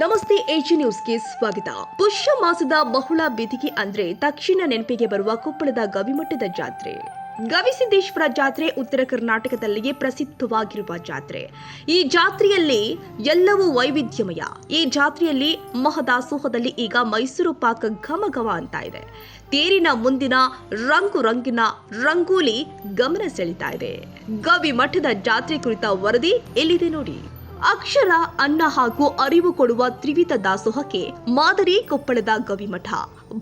ನಮಸ್ತೆ ಎಜಿ ನ್ಯೂಸ್ಗೆ ಸ್ವಾಗತ. ಪುಷ್ಯ ಮಾಸದ ಬಹುಳ ಬಿದಿಗೆ ಅಂದ್ರೆ ತಕ್ಷಣ ನೆನಪಿಗೆ ಬರುವ ಕೊಪ್ಪಳದ ಗವಿಮಠದ ಜಾತ್ರೆ. ಗವಿಸಿದ್ದೇಶ್ವರ ಜಾತ್ರೆ ಉತ್ತರ ಕರ್ನಾಟಕದಲ್ಲಿಯೇ ಪ್ರಸಿದ್ಧವಾಗಿರುವ ಜಾತ್ರೆ. ಈ ಜಾತ್ರೆಯಲ್ಲಿ ಎಲ್ಲವೂ ವೈವಿಧ್ಯಮಯ. ಈ ಜಾತ್ರೆಯಲ್ಲಿ ಮಹದಾಸೋಹದಲ್ಲಿ ಈಗ ಮೈಸೂರು ಪಾಕ ಘಮಘಮ ಅಂತ ಇದೆ. ತೇರಿನ ಮುಂದಿನ ರಂಗು ರಂಗಿನ ರಂಗೋಲಿ ಗಮನ ಸೆಳೀತಾ ಇದೆ. ಗವಿಮಠದ ಜಾತ್ರೆ ಕುರಿತ ವರದಿ ಎಲ್ಲಿದೆ ನೋಡಿ. ಅಕ್ಷರ, ಅನ್ನ ಹಾಗೂ ಅರಿವು ಕೊಡುವ ತ್ರಿವಿಧ ದಾಸೋಹಕ್ಕೆ ಮಾದರಿ ಕೊಪ್ಪಳದ ಗವಿಮಠ.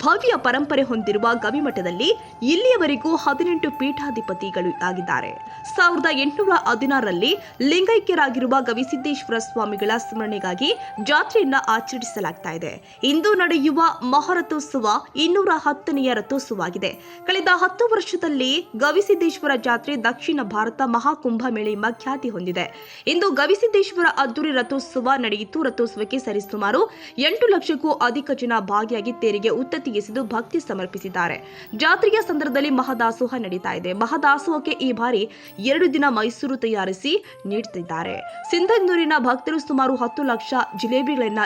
ಭವ್ಯ ಪರಂಪರೆ ಹೊಂದಿರುವ ಗವಿಮಠದಲ್ಲಿ ಇಲ್ಲಿಯವರೆಗೂ 18 ಪೀಠಾಧಿಪತಿಗಳು ಆಗಿದ್ದಾರೆ. 1816ರಲ್ಲಿ ಲಿಂಗೈಕ್ಯರಾಗಿರುವ ಗವಿಸಿದ್ದೇಶ್ವರ ಸ್ವಾಮಿಗಳ ಸ್ಮರಣೆಗಾಗಿ ಜಾತ್ರೆಯನ್ನ ಆಚರಿಸಲಾಗ್ತಾ ಇದೆ. ಇಂದು ನಡೆಯುವ ಮಹಾರಥೋತ್ಸವ 210ನೆಯ ರಥೋತ್ಸವವಾಗಿದೆ. ಕಳೆದ 10 ವರ್ಷದಲ್ಲಿ ಗವಿಸಿದ್ದೇಶ್ವರ ಜಾತ್ರೆ ದಕ್ಷಿಣ ಭಾರತ ಮಹಾಕುಂಭಮೇಳ ಎಂಬ ಖ್ಯಾತಿ ಹೊಂದಿದೆ. ಇಂದು ಗವಿಸಿದ್ದೇಶ್ವರ ಅದ್ದೂರಿ ರಥೋತ್ಸವ ನಡೆಯಿತು. ರಥೋತ್ಸವಕ್ಕೆ ಸರಿಸುಮಾರು 8 ಲಕ್ಷಕ್ಕೂ ಅಧಿಕ ಜನ ಭಾಗಿಯಾಗಿ ತೇರಿಗೆ ಉತ್ತತ್ತಿ ಎಸೆದು ಭಕ್ತಿ ಸಮರ್ಪಿಸಿದ್ದಾರೆ. ಜಾತ್ರೆಯ ಸಂದರ್ಭದಲ್ಲಿ ಮಹದಾಸೋಹ ನಡೀತಾ ಇದೆ. ಮಹದಾಸೋಹಕ್ಕೆ ಈ ಬಾರಿ 2 ದಿನ ಮೈಸೂರು ತಯಾರಿಸಿ ನೀಡುತ್ತಿದ್ದಾರೆ. ಸಿಂಧನೂರಿನ ಭಕ್ತರು ಸುಮಾರು 10 ಲಕ್ಷ ಜಿಲೇಬಿಗಳನ್ನ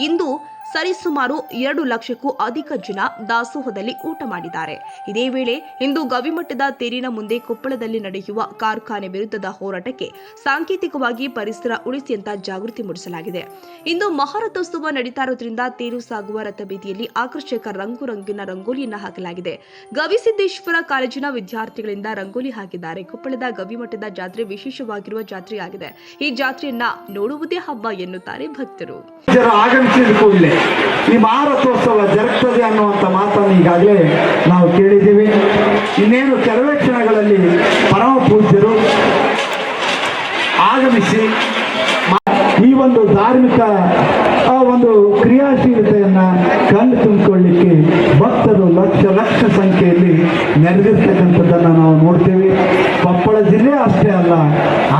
ಇಂದು ಸರಿಸುಮಾರು 2 ಲಕ್ಷಕ್ಕೂ ಅಧಿಕ ಜನ ದಾಸೋಹದಲ್ಲಿ ಊಟ ಮಾಡಿದ್ದಾರೆ. ಇದೇ ವೇಳೆ ಇಂದು ಗವಿಮಠದ ತೇರಿನ ಮುಂದೆ ಕೊಪ್ಪಳದಲ್ಲಿ ನಡೆಯುವ ಕಾರ್ಖಾನೆ ವಿರುದ್ಧದ ಹೋರಾಟಕ್ಕೆ ಸಾಂಕೇತಿಕವಾಗಿ ಪರಿಸರ ಉಳಿಸಿ ಅಂತ ಜಾಗೃತಿ ಮೂಡಿಸಲಾಗಿದೆ. ಇಂದು ಮಹಾರಥೋತ್ಸವ ನಡೀತಾ ಇರೋದ್ರಿಂದ ತೇರು ಸಾಗುವ ರಥಬೀದಿಯಲ್ಲಿ ಆಕರ್ಷಕ ರಂಗು ರಂಗಿನ ರಂಗೋಲಿಯನ್ನು ಹಾಕಲಾಗಿದೆ. ಗವಿಸಿದ್ದೇಶ್ವರ ಕಾಲೇಜಿನ ವಿದ್ಯಾರ್ಥಿಗಳಿಂದ ರಂಗೋಲಿ ಹಾಕಿದ್ದಾರೆ. ಕೊಪ್ಪಳದ ಗವಿಮಠದ ಜಾತ್ರೆ ವಿಶೇಷವಾಗಿರುವ ಜಾತ್ರೆಯಾಗಿದೆ. ಈ ಜಾತ್ರೆಯನ್ನ ನೋಡುವುದೇ ಹಬ್ಬ ಎನ್ನುತ್ತಾರೆ ಭಕ್ತರು. ಈ ಮಹಾರಥೋತ್ಸವ ಜರುಗ್ತದೆ ಅನ್ನುವಂಥ ಮಾತನ್ನು ಈಗಾಗಲೇ ನಾವು ಕೇಳಿದ್ದೀವಿ. ಇನ್ನೇನು ಕೆಲವೇ ಕ್ಷಣಗಳಲ್ಲಿ ಪರಮ ಪೂಜ್ಯರು ಆಗಮಿಸಿ ಈ ಒಂದು ಧಾರ್ಮಿಕ ಒಂದು ಕ್ರಿಯಾಶೀಲತೆಯನ್ನ ಕಣ್ಣು ತುಂಬಿಕೊಳ್ಳಿಕ್ಕೆ ಭಕ್ತರು ಲಕ್ಷ ಸಂಖ್ಯೆಯಲ್ಲಿ ನೆರೆದಿರ್ತಕ್ಕಂಥದ್ದನ್ನು ನಾವು ನೋಡ್ತೇವೆ. ಕೊಪ್ಪಳ ಜಿಲ್ಲೆ ಅಷ್ಟೇ ಅಲ್ಲ,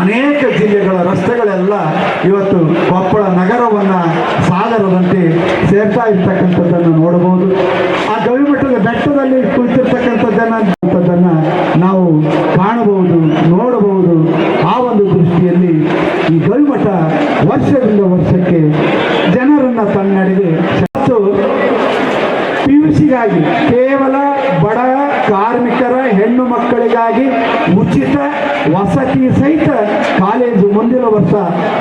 ಅನೇಕ ಜಿಲ್ಲೆಗಳ ರಸ್ತೆಗಳೆಲ್ಲ ಇವತ್ತು ಕೊಪ್ಪಳ ನಗರವನ್ನ ಸಾಗರದಂತೆ ಸೇರ್ತಾ ಇರ್ತಕ್ಕಂಥದ್ದನ್ನು ನೋಡಬಹುದು. ಆ ಗವಿಮಠದ ಬೆಟ್ಟದಲ್ಲಿ ಕುಳಿತಿರ್ತಕ್ಕಂಥದ್ದನ್ನ ನಾವು ಕಾಣಬಹುದು, ನೋಡಬಹುದು. ಆ ಒಂದು ದೃಷ್ಟಿಯಲ್ಲಿ ಈ ಗವಿಮಠ ವರ್ಷದಿಂದ ವರ್ಷಕ್ಕೆ ಜನರನ್ನ ತನ್ನಡೆಗೆ ಪಿಯುಸಿಗಾಗಿ ಕೇವಲ ಬಡ ಕಾರ್ಮಿಕರ ಹೆಣ್ಣು ಮಕ್ಕಳಿಗಾಗಿ ಉಚಿತ ವಸತಿ ಸಹಿತ ಕಾಲೇಜು ಮುಂದಿನ ವರ್ಷ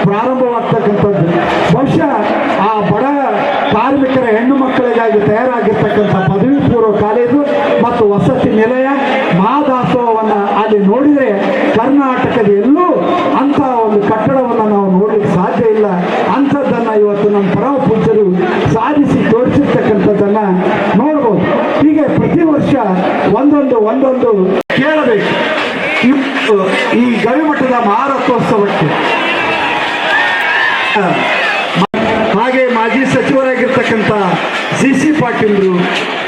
ಪ್ರಾರಂಭವಾಗ್ತಕ್ಕಂಥದ್ದು. ಬಹುಶಃ ಆ ಬಡ ಕಾರ್ಮಿಕರ ಹೆಣ್ಣು ಮಕ್ಕಳಿಗಾಗಿ ತಯಾರಾಗಿರ್ತಕ್ಕಂಥ ಪದವಿ ಪೂರ್ವ ಕಾಲೇಜು ಮತ್ತು ವಸತಿ ನಿಲಯ ಮಹಾದಾಸೋಹವನ್ನು ಅಲ್ಲಿ ನೋಡಿದರೆ ಕರ್ನಾಟಕದ ಎಲ್ಲೂ ಅಂಥ ಒಂದು ಕಟ್ಟಡವನ್ನು ನಾವು ನೋಡಲಿಕ್ಕೆ ಸಾಧ್ಯ ಇಲ್ಲ. ಅಂಥದ್ದನ್ನು ಇವತ್ತು ನಮ್ಮ ಪರಮ ಪೂಜ್ಯರು ಸಾಧಿಸಿ ತೋರಿಸಿರ್ತಕ್ಕಂಥದ್ದನ್ನು ನೋಡ್ಬೋದು. ಹೀಗೆ ಪ್ರತಿ ವರ್ಷ ಒಂದೊಂದು ಕೇಳಬೇಕು. ಈ ಗವಿಮಠದ ಮಹಾರಥೋತ್ಸವಕ್ಕೆ ಹಾಗೆ ಮಾಜಿ ಸಚಿವರಾಗಿರ್ತಕ್ಕಂಥ ಸಿ ಪಾಟೀಲ್ರು,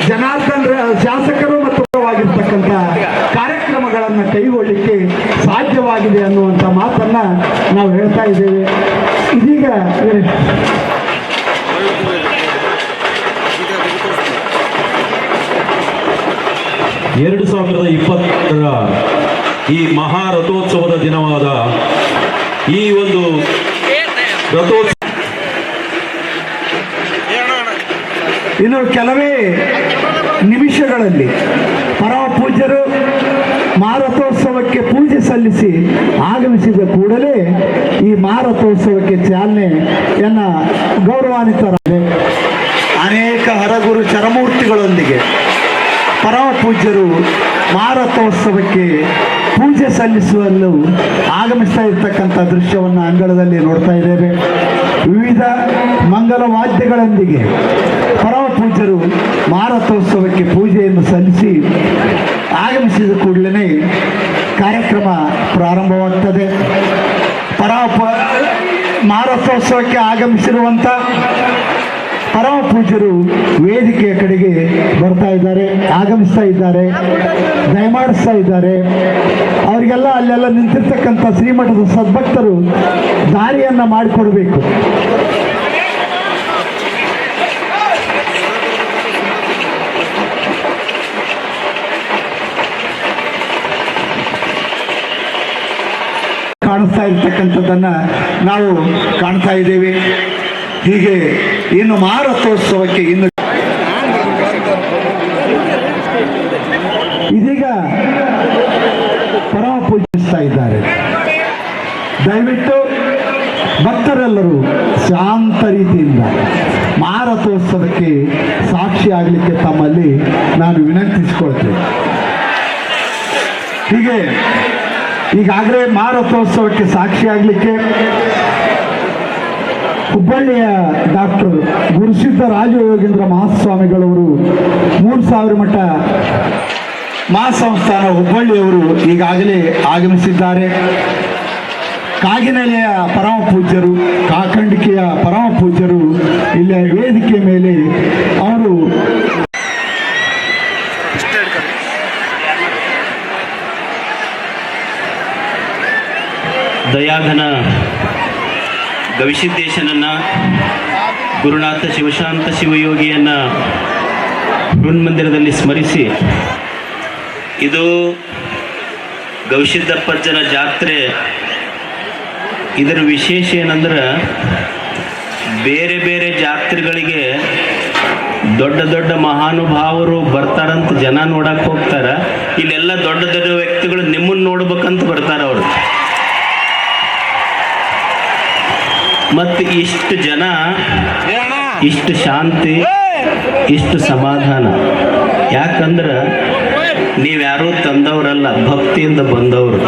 ಜನಾರ್ದನ್ ಶಾಸಕರು ಮತ್ತು ಆಗಿರ್ತಕ್ಕಂಥ ಕಾರ್ಯಕ್ರಮಗಳನ್ನು ಕೈಗೊಳ್ಳಲಿಕ್ಕೆ ಸಾಧ್ಯವಾಗಿದೆ ಅನ್ನುವಂಥ ಮಾತನ್ನ ನಾವು ಹೇಳ್ತಾ ಇದ್ದೇವೆ. ಇದೀಗ 2020ರ ಈ ಮಹಾರಥೋತ್ಸವದ ದಿನವಾದ ಈ ಒಂದು ರಥೋತ್ಸವ ಇನ್ನು ಕೆಲವೇ ನಿಮಿಷಗಳಲ್ಲಿ ಪರಮ ಪೂಜ್ಯರು ಮಹಾರಥೋತ್ಸವಕ್ಕೆ ಪೂಜೆ ಸಲ್ಲಿಸಿ ಆಗಮಿಸಿದ ಕೂಡಲೇ ಈ ಮಹಾರಥೋತ್ಸವಕ್ಕೆ ಚಾಲನೆಯನ್ನ ಗೌರವಾನ್ವಿತರಾಗಿದೆ. ಅನೇಕ ಹರಗುರು ಚರಮೂರ್ತಿಗಳೊಂದಿಗೆ ಪರಮ ಪೂಜ್ಯರು ಮಹಾರಥೋತ್ಸವಕ್ಕೆ ಪೂಜೆ ಸಲ್ಲಿಸುವಲ್ಲೂ ಆಗಮಿಸ್ತಾ ಇರ್ತಕ್ಕಂಥ ದೃಶ್ಯವನ್ನು ಅಂಗಳದಲ್ಲಿ ನೋಡ್ತಾ ಇದ್ದೇವೆ. ವಿವಿಧ ಮಂಗಲ ವಾದ್ಯಗಳೊಂದಿಗೆ ಪರಮ ಪೂಜ್ಯರು ಮಹಾರಥೋತ್ಸವಕ್ಕೆ ಪೂಜೆಯನ್ನು ಸಲ್ಲಿಸಿ ಆಗಮಿಸಿದ ಕೂಡಲೇ ಕಾರ್ಯಕ್ರಮ ಪ್ರಾರಂಭವಾಗ್ತದೆ. ಮಹಾರಥೋತ್ಸವಕ್ಕೆ ಆಗಮಿಸಿರುವಂಥ ಪರಮ ಪೂಜ್ಯರು ವೇದಿಕೆಯ ಕಡೆಗೆ ಬರ್ತಾ ಇದ್ದಾರೆ, ಆಗಮಿಸ್ತಾ ಇದ್ದಾರೆ, ದಯಮಾಡಿಸ್ತಾ ಇದ್ದಾರೆ. ಅವರಿಗೆಲ್ಲ ಅಲ್ಲೆಲ್ಲ ನಿಂತಿರ್ತಕ್ಕಂಥ ಶ್ರೀಮಠದ ಸದ್ಭಕ್ತರು ದಾರಿಯನ್ನು ಮಾಡಿಕೊಡ್ಬೇಕು. ಕಾಣಿಸ್ತಾ ಇರ್ತಕ್ಕಂಥದ್ದನ್ನು ನಾವು ಕಾಣ್ತಾ ಇದ್ದೇವೆ. ಹೀಗೆ ಇನ್ನು ಮಹಾರಥೋತ್ಸವಕ್ಕೆ ಇನ್ನು ಇದೀಗ ಪರಮ ಪೂಜಿಸ್ತಾ ಇದ್ದಾರೆ. ದಯವಿಟ್ಟು ಭಕ್ತರೆಲ್ಲರೂ ಶಾಂತ ರೀತಿಯಿಂದ ಮಹಾರಥೋತ್ಸವಕ್ಕೆ ಸಾಕ್ಷಿ ಆಗಲಿಕ್ಕೆ ತಮ್ಮಲ್ಲಿ ನಾನು ವಿನಂತಿಸಿಕೊಳ್ತೇನೆ. ಹೀಗೆ ಈಗಾಗಲೇ ಮಹಾರಥೋತ್ಸವಕ್ಕೆ ಸಾಕ್ಷಿ ಆಗಲಿಕ್ಕೆ ಹುಬ್ಬಳ್ಳಿಯ ಡಾಕ್ಟರ್ ಗುರುಸಿದ್ಧ ರಾಜಯೋಗೇಂದ್ರ ಮಹಾಸ್ವಾಮಿಗಳವರು 3000 ಮಠ ಮಹಾಸಂಸ್ಥಾನ ಹುಬ್ಬಳ್ಳಿಯವರು ಈಗಾಗಲೇ ಆಗಮಿಸಿದ್ದಾರೆ. ಕಾಗಿನೆಲೆಯ ಪರಮ ಪೂಜ್ಯರು, ಕಾಕಂಡಿಕೆಯ ಪರಮ ಪೂಜ್ಯರು ಇಲ್ಲಿಯ ವೇದಿಕೆ ಮೇಲೆ ಅವರು ದಯಾಘನ ಗವಿಸಿದ್ದೇಶನನ್ನ, ಗುರುನಾಥ ಶಿವಶಾಂತ ಶಿವಯೋಗಿಯನ್ನ ಹೃನ್ಮಂದಿರದಲ್ಲಿ ಸ್ಮರಿಸಿ, ಇದು ಗವಿಸಿದ್ದಪ್ಪಜ್ಜನ ಜಾತ್ರೆ. ಇದರ ವಿಶೇಷ ಏನಂದ್ರೆ, ಬೇರೆ ಬೇರೆ ಜಾತ್ರೆಗಳಿಗೆ ದೊಡ್ಡ ದೊಡ್ಡ ಮಹಾನುಭಾವರು ಬರ್ತಾರಂತ ಜನ ನೋಡಕ್ಕೆ ಹೋಗ್ತಾರ. ಇಲ್ಲೆಲ್ಲ ದೊಡ್ಡ ದೊಡ್ಡ ವ್ಯಕ್ತಿಗಳು ನಿಮ್ಮನ್ನು ನೋಡ್ಬೇಕಂತ ಬರ್ತಾರೆ ಅವರು. ಮತ್ತು ಇಷ್ಟು ಜನ, ಇಷ್ಟು ಶಾಂತಿ, ಇಷ್ಟು ಸಮಾಧಾನ. ಯಾಕಂದ್ರೆ ನೀವ್ಯಾರೂ ತಂದವರಲ್ಲ, ಭಕ್ತಿಯಿಂದ ಬಂದವರು.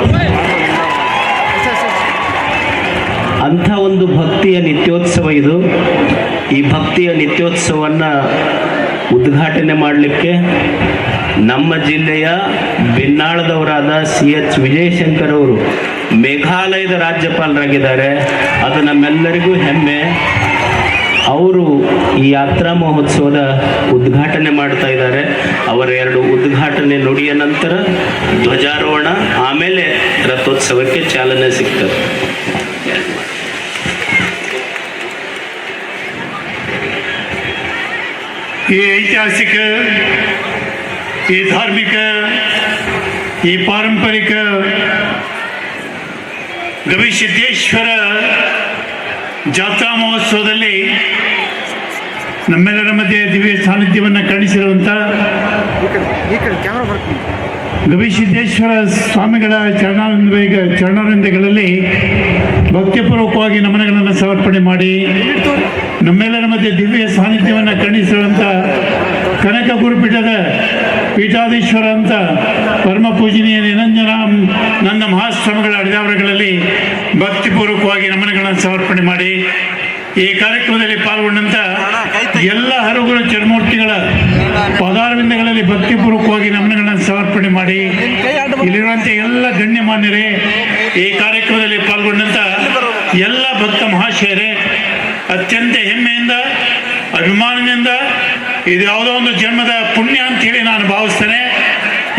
ಅಂಥ ಒಂದು ಭಕ್ತಿಯ ನಿತ್ಯೋತ್ಸವ ಇದು. ಈ ಭಕ್ತಿಯ ನಿತ್ಯೋತ್ಸವವನ್ನು ಉದ್ಘಾಟನೆ ಮಾಡಲಿಕ್ಕೆ ನಮ್ಮ ಜಿಲ್ಲೆಯ ಬಿನ್ನಾಳದವರಾದ CH ವಿಜಯಶಂಕರ್ ಅವರು ಮೇಘಾಲಯದ ರಾಜ್ಯಪಾಲರಾಗಿದ್ದಾರೆ. ಅದು ನಮ್ಮೆಲ್ಲರಿಗೂ ಹೆಮ್ಮೆ. ಅವರು ಈ ಯಾತ್ರಾ ಮಹೋತ್ಸವದ ಉದ್ಘಾಟನೆ ಮಾಡ್ತಾ ಇದ್ದಾರೆ. ಅವರ 2 ಉದ್ಘಾಟನೆ ನುಡಿಯ ನಂತರ ಧ್ವಜಾರೋಹಣ, ಆಮೇಲೆ ರಥೋತ್ಸವಕ್ಕೆ ಚಾಲನೆ ಸಿಗ್ತದೆ. ಈ ಐತಿಹಾಸಿಕ, ಈ ಧಾರ್ಮಿಕ, ಈ ಪಾರಂಪರಿಕ ಗವಿಸಿದ್ದೇಶ್ವರ ಜಾತ್ರಾ ಮಹೋತ್ಸವದಲ್ಲಿ ನಮ್ಮೆಲ್ಲರ ಮಧ್ಯೆ ದಿವ್ಯ ಸಾನ್ನಿಧ್ಯವನ್ನು ಕಾಣಿಸಿರುವಂಥ ಗವಿಸಿದ್ದೇಶ್ವರ ಸ್ವಾಮಿಗಳ ಚರಣಾರವಿಂದಗಳಲ್ಲಿ ಭಕ್ತಿಪೂರ್ವಕವಾಗಿ ನಮನಗಳನ್ನು ಸಮರ್ಪಣೆ ಮಾಡಿ, ನಮ್ಮೆಲ್ಲರ ಮಧ್ಯೆ ದಿವ್ಯ ಸಾನ್ನಿಧ್ಯವನ್ನು ಕಾಣಿಸಿರುವಂಥ ಕನಕ ಗುರುಪೀಠದ ಪೀಠಾಧೀಶ್ವರ ಅಂತ ಪರಮ ಪೂಜನೀಯ ನಿರಂಜನ ನನ್ನ ಮಹಾಸ್ವಾಮಿಗಳ ಅಡಿದಾವರಗಳಲ್ಲಿ ಭಕ್ತಿಪೂರ್ವಕವಾಗಿ ನಮನಗಳನ್ನು ಸಮರ್ಪಣೆ ಮಾಡಿ, ಈ ಕಾರ್ಯಕ್ರಮದಲ್ಲಿ ಪಾಲ್ಗೊಂಡಂಥ ಎಲ್ಲ ಹರಗುರು ಚರಮೂರ್ತಿಗಳ ಪದಾರವಿಂದಗಳಲ್ಲಿ ಭಕ್ತಿಪೂರ್ವಕವಾಗಿ ನಮನಗಳನ್ನು ಸಮರ್ಪಣೆ ಮಾಡಿ, ಇಲ್ಲಿರುವಂಥ ಎಲ್ಲ ಗಣ್ಯಮಾನ್ಯರೇ, ಈ ಕಾರ್ಯಕ್ರಮದಲ್ಲಿ ಪಾಲ್ಗೊಂಡಂಥ ಎಲ್ಲ ಭಕ್ತ ಮಹಾಶಯರೇ, ಅತ್ಯಂತ ಹೆಮ್ಮೆಯಿಂದ, ಅಭಿಮಾನದಿಂದ ಇದು ಯಾವುದೋ ಒಂದು ಜನ್ಮದ ಪುಣ್ಯ ಅಂತೇಳಿ ನಾನು ಭಾವಿಸ್ತೇನೆ.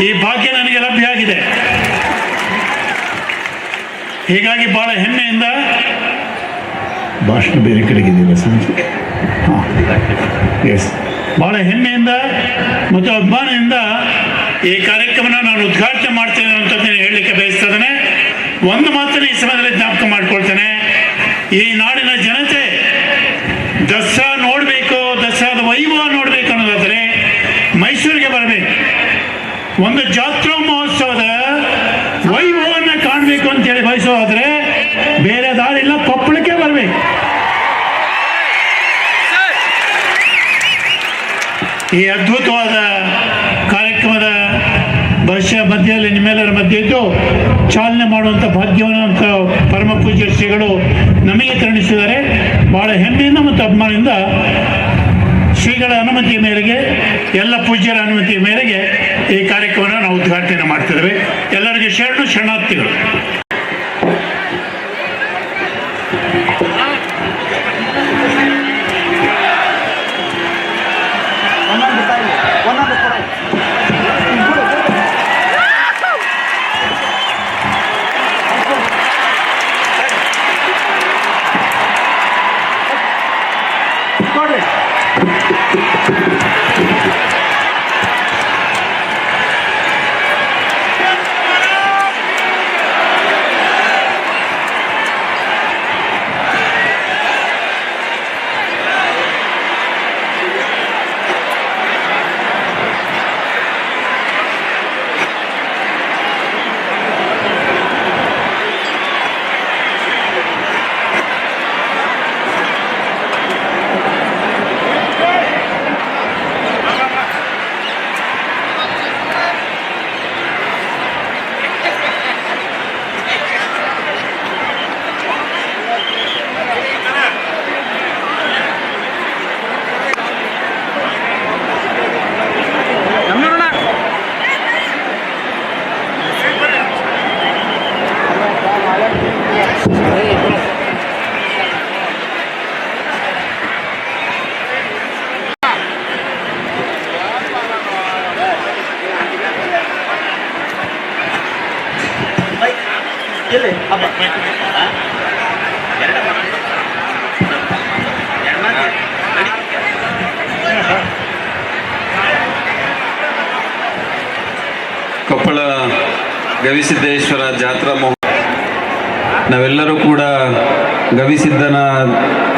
ಈ ಭಾಗ್ಯ ನನಗೆ ಲಭ್ಯ ಆಗಿದೆ. ಹೀಗಾಗಿ ಭಾಳ ಹೆಮ್ಮೆಯಿಂದ, ಭಾಷಣ ಬೇರೆ ಕಡೆಗಿದೆಯಲ್ಲ ಸಂಜೆ, ಎಸ್, ಭಾಳ ಹೆಮ್ಮೆಯಿಂದ ಮತ್ತು ಅಭಿಮಾನದಿಂದ ಈ ಕಾರ್ಯಕ್ರಮನ ನಾನು ಉದ್ಘಾಟನೆ ಮಾಡ್ತೇನೆ ಅಂತಂದೇಳಿ ಹೇಳಲಿಕ್ಕೆ ಬಯಸ್ತಾ ಇದ್ದೇನೆ. ಒಂದು ಮಾತನ್ನು ಈ ಸಮಯದಲ್ಲಿ ಜ್ಞಾಪಕ ಮಾಡ್ಕೊಳ್ತೇನೆ. ಈ ನಾಡಿನ ಜನತೆ ದಸರಾ ನೋಡಬೇಕು, ದಸರಾದ ವೈಭವ ನೋಡಬೇಕು ಅನ್ನೋದಾದರೆ ಮೈಸೂರಿಗೆ ಬರಬೇಕು. ಒಂದು ಜಾತ್ರಾ ಮಹೋತ್ಸವದ ವೈಭವವನ್ನು ಕಾಣಬೇಕು ಅಂತೇಳಿ ಬಯಸೋದಾದರೆ ಬೇರೆ ದಾರಿ ಇಲ್ಲ, ಕೊಪ್ಪಳಕ್ಕೆ ಬರಬೇಕು. ಈ ಅದ್ಭುತವಾದ ಕಾರ್ಯಕ್ರಮದ ಮಧ್ಯದಲ್ಲಿ ನಿಮ್ಮೆಲ್ಲರ ಮಧ್ಯೆ ಇದ್ದು ಚಾಲನೆ ಮಾಡುವಂಥ ಭಾಗ್ಯವನ್ನು ಪರಮ ಪೂಜ್ಯ ಶ್ರೀಗಳು ನಮಗೆ ಕರುಣಿಸಿದ್ದಾರೆ. ಬಹಳ ಹೆಮ್ಮೆಯಿಂದ ಮತ್ತು ಅಭಿಮಾನದಿಂದ ಶ್ರೀಗಳ ಅನುಮತಿಯ ಮೇರೆಗೆ, ಎಲ್ಲ ಪೂಜ್ಯರ ಅನುಮತಿಯ ಮೇರೆಗೆ ಈ ಕಾರ್ಯಕ್ರಮವನ್ನು ನಾವು ಉದ್ಘಾಟನೆ ಮಾಡ್ತಿದ್ದೇವೆ. ಎಲ್ಲರಿಗೆ ಶರಣಾರ್ಥಿಗಳು. ಕೊಪ್ಪಳ ಗವಿಸಿದ್ದೇಶ್ವರ ಜಾತ್ರಾ ನಾವೆಲ್ಲರೂ ಕೂಡ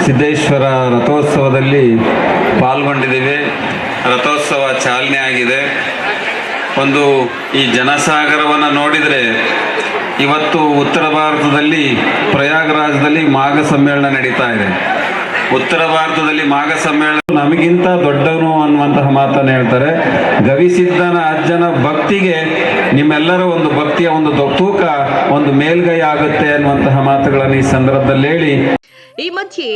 ಸಿದ್ದೇಶ್ವರ ರಥೋತ್ಸವದಲ್ಲಿ ಪಾಲ್ಗೊಂಡಿದ್ದೇವೆ. ರಥೋತ್ಸವ ಚಾಲನೆ ಆಗಿದೆ. ಒಂದು ಈ ಜನಸಾಗರವನ್ನು ನೋಡಿದರೆ ಇವತ್ತು ಉತ್ತರ ಭಾರತದಲ್ಲಿ ಪ್ರಯಾಗರಾಜದಲ್ಲಿ ಮಾಘ ಸಮ್ಮೇಳನ ನಡೀತಾ ಇದೆ. ಉತ್ತರ ಭಾರತದಲ್ಲಿ ಮಾಘ ಸಮ್ಮೇಳನ ನಮಗಿಂತ ದೊಡ್ಡವನು ಅನ್ನುವಂತಹ ಮಾತನ್ನು ಹೇಳ್ತಾರೆ. ಗವಿಸಿದ್ದನ ಅಜ್ಜನ ಭಕ್ತಿಗೆ ನಿಮ್ಮೆಲ್ಲರ ಒಂದು ಭಕ್ತಿಯ ಒಂದು ತೂಕ ಒಂದು ಮೇಲ್ಗೈ ಆಗುತ್ತೆ ಅನ್ನುವಂತಹ ಮಾತುಗಳನ್ನು ಈ ಸಂದರ್ಭದಲ್ಲಿ ಹೇಳಿ, ಈ ಮಧ್ಯೆ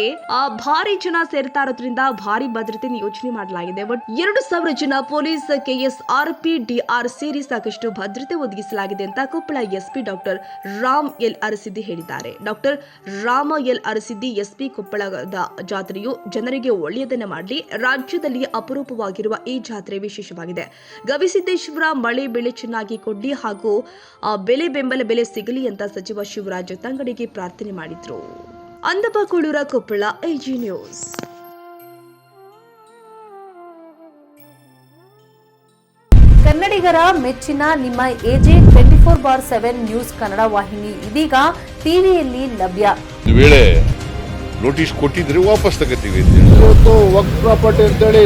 ಭಾರಿ ಜನ ಸೇರ್ತಾ ಇರೋದ್ರಿಂದ ಭಾರಿ ಭದ್ರತೆ ನಿಯೋಜನೆ ಮಾಡಲಾಗಿದೆ. 2,000 ಜನ ಪೊಲೀಸ್, ಕೆಎಸ್ಆರ್ಪಿ, ಡಿಆರ್ ಸೇರಿ ಸಾಕಷ್ಟು ಭದ್ರತೆ ಒದಗಿಸಲಾಗಿದೆ ಅಂತ Koppal SP doctor Ram L Arasiddi ಹೇಳಿದ್ದಾರೆ. Doctor Rama L Arasiddi SP, ಕೊಪ್ಪಳದ ಜಾತ್ರೆಯು ಜನರಿಗೆ ಒಳ್ಳೆಯದನ್ನ ಮಾಡಲಿ. ರಾಜ್ಯದಲ್ಲಿ ಅಪರೂಪವಾಗಿರುವ ಈ ಜಾತ್ರೆ ವಿಶೇಷವಾಗಿದೆ. ಗವಿಸಿದ್ದೇಶ್ವರ ಮಳೆ ಬೆಳೆ ಚೆನ್ನಾಗಿ ಕೊಡ್ಲಿ ಹಾಗೂ ಬೆಂಬಲ ಬೆಲೆ ಸಿಗಲಿ ಅಂತ ಸಚಿವ ಶಿವರಾಜ್ ತಂಗಡಿಗೆ ಪ್ರಾರ್ಥನೆ ಮಾಡಿದ್ರು. ಅಂದಬಕೂಳೂರ, ಕೊಪ್ಪಳ, ಎಜಿ ನ್ಯೂಸ್. ಕನ್ನಡಿಗರ ಮೆಚ್ಚಿನ ನಿಮ್ಮ ಎಜೆ 24/7 ನ್ಯೂಸ್ ಕನ್ನಡ ವಾಹಿನಿ ಇದೀಗ ಟಿವಿಯಲ್ಲಿ ಲಭ್ಯ. ವೇಳೆ ನೋಟಿಸ್ ಕೊಟ್ಟಿದ್ರೆ ವಾಪಸ್ ತಗೋತೀವಿ. ಇವತ್ತು ವಕ್ಫ್ ಪ್ರಾಪರ್ಟಿ ಅಂತೇಳಿ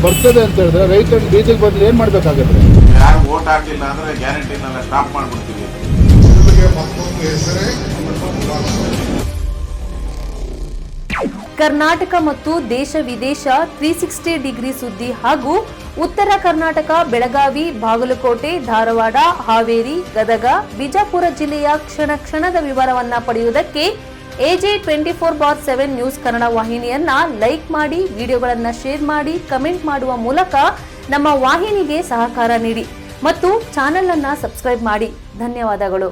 ಬರ್ತದೆ ಅಂತ ಹೇಳಿದ್ರೆ ರೈತರ ಬೀದಿಗೆ ಬದಲು ಏನ್ ಮಾಡ್ಬೇಕಾಗತ್ತೆ? ಯಾರು ವೋಟ್ ಹಾಕಿಲ್ಲ ಅಂದ್ರೆ ಗ್ಯಾರಂಟಿನೆಲ್ಲ ಸ್ಟಾಪ್ ಮಾಡ್ಬಿಡ್ತೀವಿ. ಕರ್ನಾಟಕ ಮತ್ತು ದೇಶ ವಿದೇಶ 360 ಡಿಗ್ರಿ ಸುದ್ದಿ ಹಾಗೂ ಉತ್ತರ ಕರ್ನಾಟಕ, ಬೆಳಗಾವಿ, ಬಾಗಲಕೋಟೆ, ಧಾರವಾಡ, ಹಾವೇರಿ, ಗದಗ, ಬಿಜಾಪುರ ಜಿಲ್ಲೆಯ ಕ್ಷಣ ಕ್ಷಣದ ವಿವರವನ್ನ ಪಡೆಯುವುದಕ್ಕೆ ಎಜೆ 24/7 ನ್ಯೂಸ್ ಕನ್ನಡ ವಾಹಿನಿಯನ್ನ ಲೈಕ್ ಮಾಡಿ, ವಿಡಿಯೋಗಳನ್ನ ಶೇರ್ ಮಾಡಿ, ಕಮೆಂಟ್ ಮಾಡುವ ಮೂಲಕ ನಮ್ಮ ವಾಹಿನಿಗೆ ಸಹಕಾರ ನೀಡಿ ಮತ್ತು ಚಾನೆಲ್ ಅನ್ನ ಸಬ್ಸ್ಕ್ರೈಬ್ ಮಾಡಿ. ಧನ್ಯವಾದಗಳು.